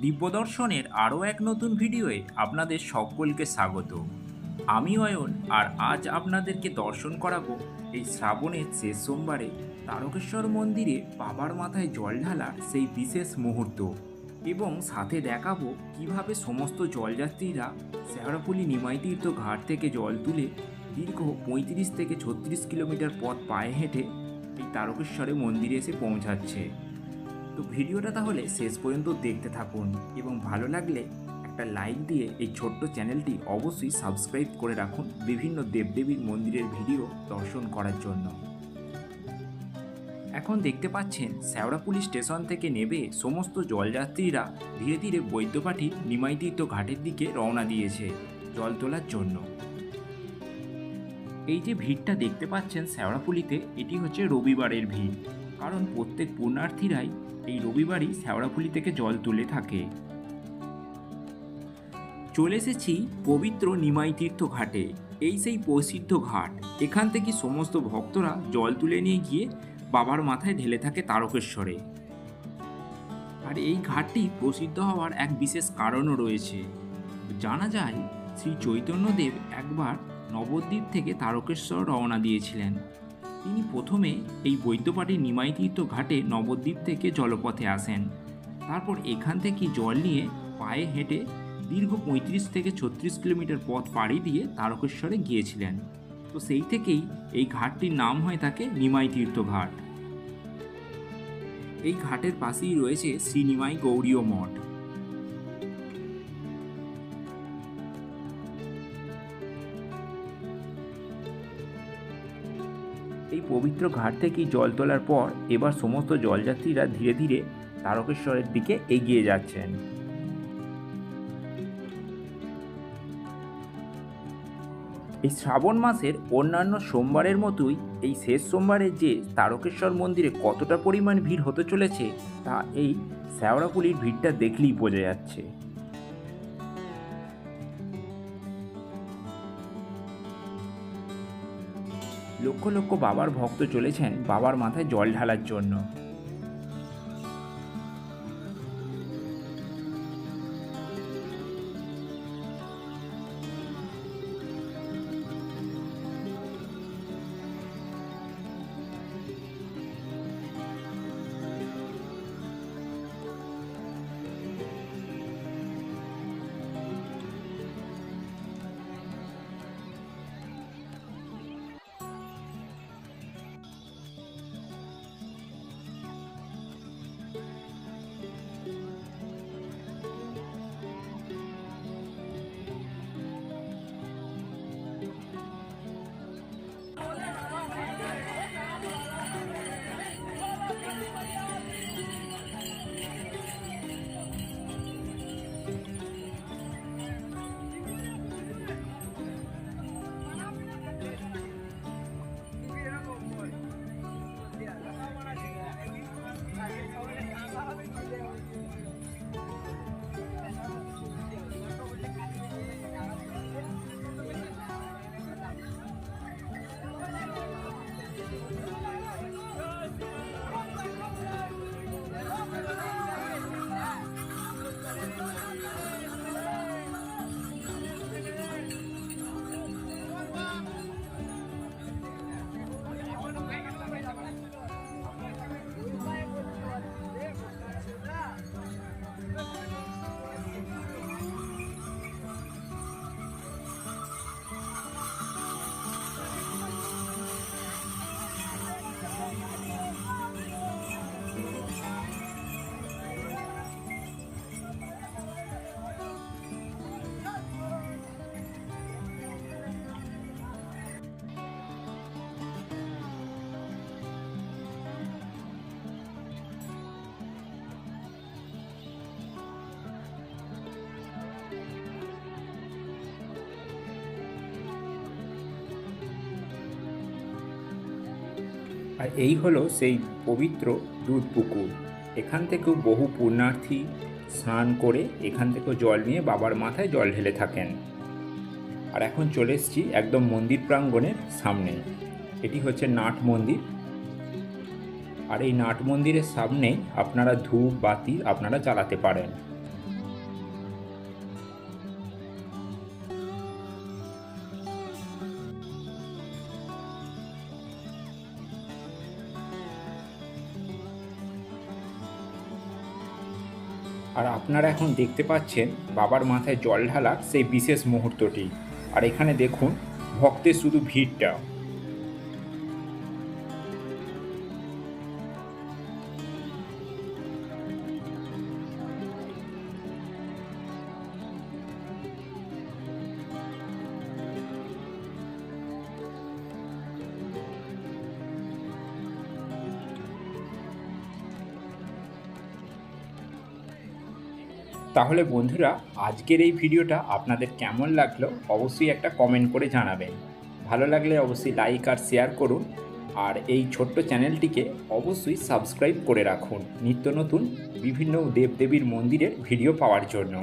দিব্যদর্শনের আরও এক নতুন ভিডিওয়ে আপনাদের সকলকে স্বাগত। আমি অয়ন, আর আজ আপনাদেরকে দর্শন করাবো এই শ্রাবণের শেষ সোমবারে তারকেশ্বর মন্দিরে বাবার মাথায় জল ঢালার সেই বিশেষ মুহূর্ত, এবং সাথে দেখাবো কিভাবে সমস্ত জলযাত্রীরা শেওড়াফুলি নিমাই তীর্থ ঘাট থেকে জল তুলে দীর্ঘ 35 থেকে 36 কিলোমিটার পথ পায়ে হেঁটে এই তারকেশ্বরে মন্দিরে এসে পৌঁছাচ্ছে। তো ভিডিওটা তাহলে শেষ পর্যন্ত দেখতে থাকুন, এবং ভালো লাগলে একটা লাইক দিয়ে এই ছোট্ট চ্যানেলটি অবশ্যই সাবস্ক্রাইব করে রাখুন বিভিন্ন দেবদেবীর মন্দিরের ভিডিও দর্শন করার জন্য। এখন দেখতে পাচ্ছেন শেওড়াফুলি স্টেশন থেকে নেমে সমস্ত জলযাত্রীরা ধীরে ধীরে বৈদ্যবাটী নিমাই তীর্থ ঘাটের দিকে রওনা দিয়েছে জল তোলার জন্য। এই যে ভিড়টা দেখতে পাচ্ছেন শেওড়াফুলিতে, এটি হচ্ছে রবিবারের ভিড়, কারণ প্রত্যেক পুণ্যার্থীরাই এই রবিবারই শেওড়াফুলি থেকে জল তুলে থাকে। চলে এসেছি পবিত্র নিমাই তীর্থ ঘাটে। এই সেই প্রসিদ্ধ ঘাট, এখান থেকে সমস্ত ভক্তরা জল তুলে নিয়ে গিয়ে বাবার মাথায় ঢেলে থাকে তারকেশ্বরে। আর এই ঘাটটি প্রসিদ্ধ হওয়ার এক বিশেষ কারণও রয়েছে। জানা যায় শ্রী চৈতন্যদেব একবার নবদ্বীপ থেকে তারকেশ্বর রওনা দিয়েছিলেন। তিনি প্রথমে এই বৈদ্যবাটী নিমাই তীর্থ ঘাটে নবদ্বীপ থেকে জলপথে আসেন, তারপর এখান থেকে জল নিয়ে পায়ে হেঁটে দীর্ঘ 35 থেকে 36 কিলোমিটার পথ পাড়ি দিয়ে তারকেশ্বরে গিয়েছিলেন। তো সেই থেকেই এই ঘাটটির নাম হয়ে থাকে নিমাই তীর্থ ঘাট। এই ঘাটের পাশেই রয়েছে শ্রী নিমাই গৌড়ীয় মঠ। এই পবিত্র ঘাট থেকে জল তোলার পর এবার সমস্ত জলযাত্রীরা ধীরে ধীরে তারকেশ্বরের দিকে এগিয়ে যাচ্ছেন। এই শ্রাবণ মাসের অন্যান্য সোমবারের মতোই এই শেষ সোমবারে যে তারকেশ্বর মন্দিরে কতটা পরিমাণ ভিড় হতে চলেছে তা এই শেওড়াফুলির ভিড়টা দেখলেই বোঝা যাচ্ছে। লক্ষ লক্ষ বাবার ভক্ত চলেছেন বাবার মাথায় জল ঢালার জন্য। আর এই হলো সেই পবিত্র দুধ পুকুর। এখান থেকেও বহু পুণ্যার্থী স্নান করে এখান থেকেও জল নিয়ে বাবার মাথায় জল ঢেলে থাকেন। আর এখন চলে এসেছি একদম মন্দির প্রাঙ্গণের সামনে। এটি হচ্ছে নাট মন্দির। আর এই নাট মন্দিরের সামনেই আপনারা ধূপ বাতি আপনারা জ্বালাতে পারেন। আর আপনারা এখন দেখতে পাচ্ছেন বাবার মাথায় জল ঢালার সেই বিশেষ মুহূর্তটি। আর এখানে দেখুন ভক্তের শুধু ভিড়টা। তাহলে বন্ধুরা, আজকের এই ভিডিওটা আপনাদের কেমন লাগলো অবশ্যই একটা কমেন্ট করে জানাবেন। ভালো লাগলে অবশ্যই লাইক আর শেয়ার করুন। আর এই ছোট্ট চ্যানেলটিকে অবশ্যই সাবস্ক্রাইব করে রাখুন নিত্য নতুন বিভিন্ন দেবদেবীর মন্দিরের ভিডিও পাওয়ার জন্য।